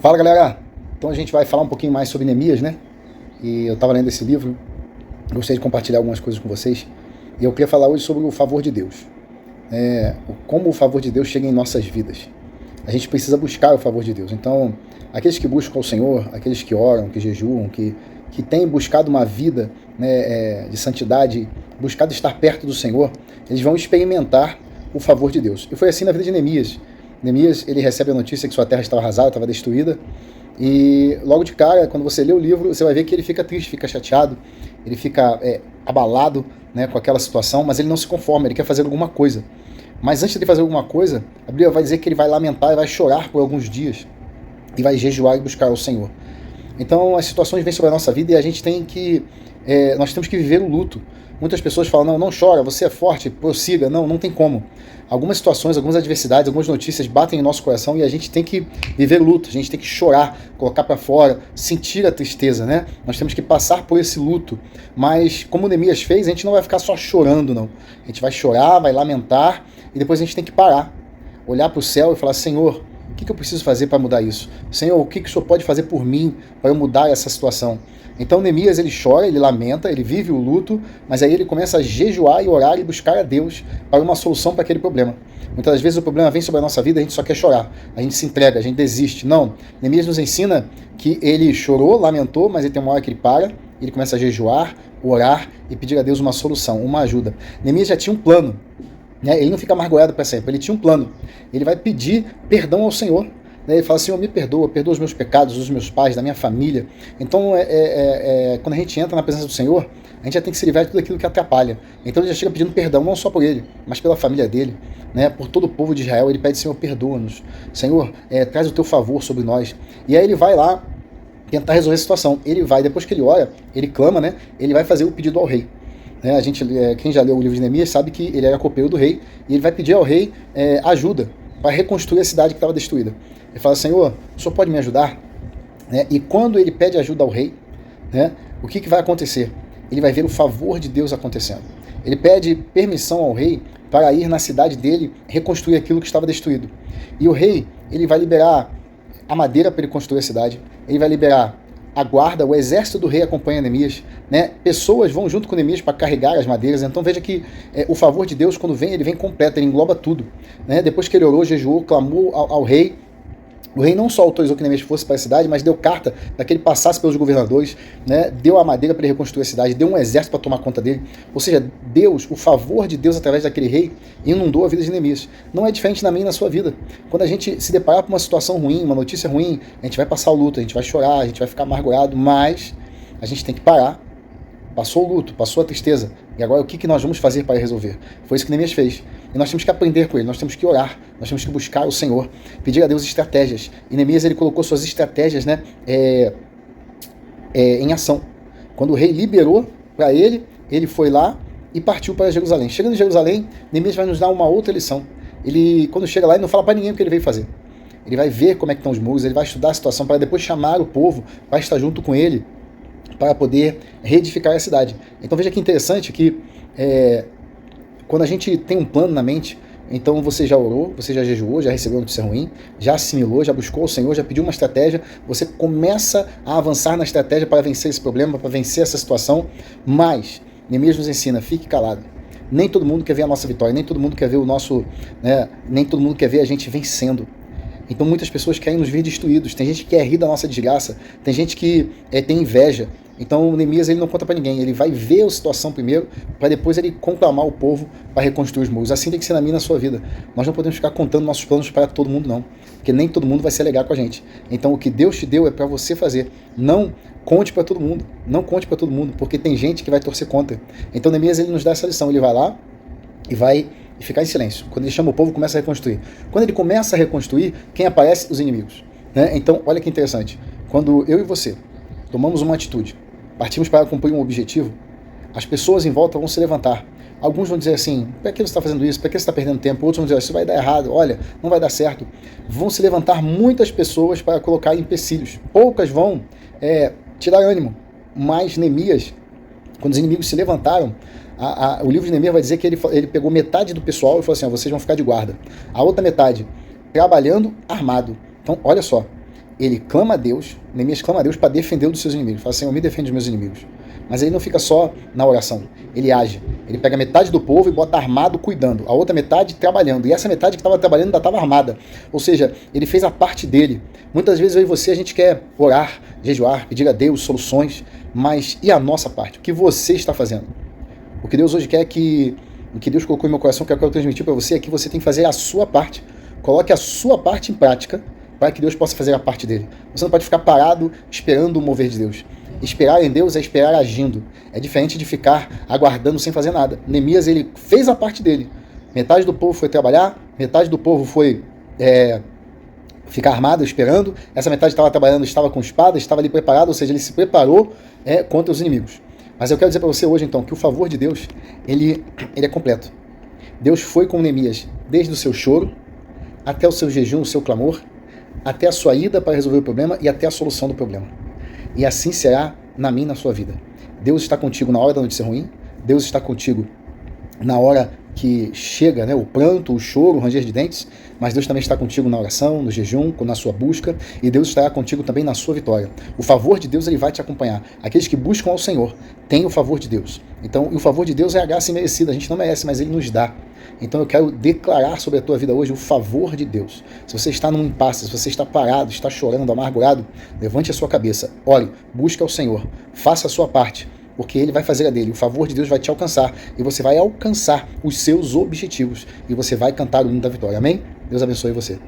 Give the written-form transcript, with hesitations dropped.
Fala, galera! Então a gente vai falar um pouquinho mais sobre Neemias, né? E eu estava lendo esse livro, gostaria de compartilhar algumas coisas com vocês. E eu queria falar hoje sobre o favor de Deus. Como o favor de Deus chega em nossas vidas. A gente precisa buscar o favor de Deus. Então, aqueles que buscam o Senhor, aqueles que oram, que jejuam, que têm buscado uma vida, né, de santidade, buscado estar perto do Senhor, eles vão experimentar o favor de Deus. E foi assim na vida de Neemias. Neemias, ele recebe a notícia que sua terra estava arrasada, estava destruída, e logo de cara, quando você lê o livro, você vai ver que ele fica triste, fica chateado, ele fica abalado, né, com aquela situação, mas ele não se conforma, ele quer fazer alguma coisa. Mas antes de fazer alguma coisa, a Bíblia vai dizer que ele vai lamentar e vai chorar por alguns dias, e vai jejuar e buscar o Senhor. Então as situações vêm sobre a nossa vida e a gente tem que, nós temos que viver o luto. Muitas pessoas falam, não chora, você é forte, prossiga. Não tem como. Algumas situações, algumas adversidades, algumas notícias batem em nosso coração e a gente tem que viver o luto, a gente tem que chorar, colocar para fora, sentir a tristeza, né? Nós temos que passar por esse luto. Mas como Neemias fez, a gente não vai ficar só chorando, não. A gente vai chorar, vai lamentar e depois a gente tem que parar, olhar para o céu e falar, Senhor, o que eu preciso fazer para mudar isso? Senhor, o que o Senhor pode fazer por mim para eu mudar essa situação? Então Neemias, ele chora, ele lamenta, ele vive o luto, mas aí ele começa a jejuar e orar e buscar a Deus para uma solução para aquele problema. Muitas das vezes o problema vem sobre a nossa vida e a gente só quer chorar, a gente se entrega, a gente desiste. Não, Neemias nos ensina que ele chorou, lamentou, mas ele tem uma hora que ele para, ele começa a jejuar, orar e pedir a Deus uma solução, uma ajuda. Neemias já tinha um plano. Ele não fica amargurado para sempre, ele tinha um plano. Ele vai pedir perdão ao Senhor. Ele fala, Senhor, me perdoa os meus pecados, dos meus pais, da minha família. Então, quando a gente entra na presença do Senhor, a gente já tem que se livrar de tudo aquilo que atrapalha. Então ele já chega pedindo perdão, não só por ele, mas pela família dele, né? Por todo o povo de Israel. Ele pede, Senhor, perdoa-nos. Senhor, traz o teu favor sobre nós. E aí ele vai lá tentar resolver a situação. Ele vai, depois que ele ora, ele clama, né? Ele vai fazer o pedido ao rei. Quem já leu o livro de Neemias sabe que ele era copeiro do rei e ele vai pedir ao rei ajuda para reconstruir a cidade que estava destruída. Ele fala, Senhor, o Senhor pode me ajudar? E quando ele pede ajuda ao rei, o que vai acontecer? Ele vai ver o favor de Deus acontecendo. Ele pede permissão ao rei para ir na cidade dele reconstruir aquilo que estava destruído. E o rei, ele vai liberar a madeira para ele construir a cidade, ele vai liberar a guarda, o exército do rei acompanha Neemias, né? Pessoas vão junto com Neemias para carregar as madeiras. Então veja que o favor de Deus, quando vem, ele vem completo, ele engloba tudo, né? Depois que ele orou, jejuou, clamou ao rei, o rei não só autorizou que Neemias fosse para a cidade, mas deu carta para que ele passasse pelos governadores, né? Deu a madeira para ele reconstruir a cidade, deu um exército para tomar conta dele. Ou seja, Deus, o favor de Deus através daquele rei, inundou a vida de Neemias. Não é diferente na minha e na sua vida. Quando a gente se deparar com uma situação ruim, uma notícia ruim, a gente vai passar o luto, a gente vai chorar, a gente vai ficar amargurado, mas a gente tem que parar. Passou o luto, passou a tristeza. E agora o que nós vamos fazer para resolver? Foi isso que Neemias fez. E nós temos que aprender com ele, nós temos que orar, nós temos que buscar o Senhor, pedir a Deus estratégias. E Neemias, ele colocou suas estratégias, né, em ação. Quando o rei liberou para ele, ele foi lá e partiu para Jerusalém. Chegando em Jerusalém, Neemias vai nos dar uma outra lição. Ele, quando chega lá, ele não fala para ninguém o que ele veio fazer. Ele vai ver como é que estão os muros, ele vai estudar a situação para depois chamar o povo, vai estar junto com ele, para poder reedificar a cidade. Então veja que interessante que quando a gente tem um plano na mente, então você já orou, você já jejuou, já recebeu uma notícia ruim, já assimilou, já buscou o Senhor, já pediu uma estratégia, você começa a avançar na estratégia para vencer esse problema, para vencer essa situação, mas Neemias nos ensina, fique calado. Nem todo mundo quer ver a nossa vitória, nem todo mundo quer ver o nosso, nem todo mundo quer ver a gente vencendo. Então muitas pessoas querem nos ver destruídos, tem gente que quer rir da nossa desgraça, tem gente que tem inveja. Então Neemias, ele não conta para ninguém, ele vai ver a situação primeiro, para depois ele conclamar o povo para reconstruir os muros. Assim tem que ser na minha e na sua vida. Nós não podemos ficar contando nossos planos para todo mundo, não, porque nem todo mundo vai se alegar com a gente. Então o que Deus te deu é para você fazer. Não conte para todo mundo, não conte para todo mundo, porque tem gente que vai torcer contra. Então Neemias, ele nos dá essa lição, ele vai lá e vai ficar em silêncio. Quando ele chama o povo, começa a reconstruir. Quando ele começa a reconstruir, quem aparece? Os inimigos. Então, olha que interessante. Quando eu e você tomamos uma atitude, partimos para cumprir um objetivo, as pessoas em volta vão se levantar. Alguns vão dizer assim, para que você está fazendo isso? Para que você está perdendo tempo? Outros vão dizer, isso vai dar errado, olha, não vai dar certo. Vão se levantar muitas pessoas para colocar empecilhos. Poucas vão tirar ânimo. Mas Neemias, quando os inimigos se levantaram, o livro de Neemias vai dizer que ele pegou metade do pessoal e falou assim, vocês vão ficar de guarda. A outra metade, trabalhando armado. Então, olha só, ele clama a Deus, Neemias clama a Deus para defendê-lo dos seus inimigos. Fala, Senhor, me defende dos meus inimigos. Mas ele não fica só na oração, ele age. Ele pega metade do povo e bota armado cuidando, a outra metade trabalhando. E essa metade que estava trabalhando ainda estava armada. Ou seja, ele fez a parte dele. Muitas vezes eu e você, a gente quer orar, jejuar, pedir a Deus soluções, mas e a nossa parte? O que você está fazendo? O que Deus hoje quer que... O que Deus colocou em meu coração, que eu quero transmitir para você, é que você tem que fazer a sua parte. Coloque a sua parte em prática para que Deus possa fazer a parte dele. Você não pode ficar parado esperando o mover de Deus. Esperar em Deus é esperar agindo. É diferente de ficar aguardando sem fazer nada. Neemias, ele fez a parte dele. Metade do povo foi trabalhar, metade do povo foi ficar armado, esperando. Essa metade estava trabalhando, estava com espada, estava ali preparado, ou seja, ele se preparou contra os inimigos. Mas eu quero dizer para você hoje, então, que o favor de Deus, ele é completo. Deus foi com Neemias desde o seu choro, até o seu jejum, o seu clamor, até a sua ida para resolver o problema e até a solução do problema. E assim será na minha e na sua vida. Deus está contigo na hora da notícia ruim, Deus está contigo na hora que chega, o pranto, o choro, o ranger de dentes, mas Deus também está contigo na oração, no jejum, na sua busca, e Deus estará contigo também na sua vitória. O favor de Deus, ele vai te acompanhar. Aqueles que buscam ao Senhor têm o favor de Deus. Então, e o favor de Deus é a graça imerecida, a gente não merece, mas ele nos dá. Então eu quero declarar sobre a tua vida hoje o favor de Deus. Se você está num impasse, se você está parado, está chorando, amargurado, levante a sua cabeça, ore, busque ao Senhor, faça a sua parte, porque ele vai fazer a dele. O favor de Deus vai te alcançar e você vai alcançar os seus objetivos e você vai cantar o hino da vitória. Amém? Deus abençoe você.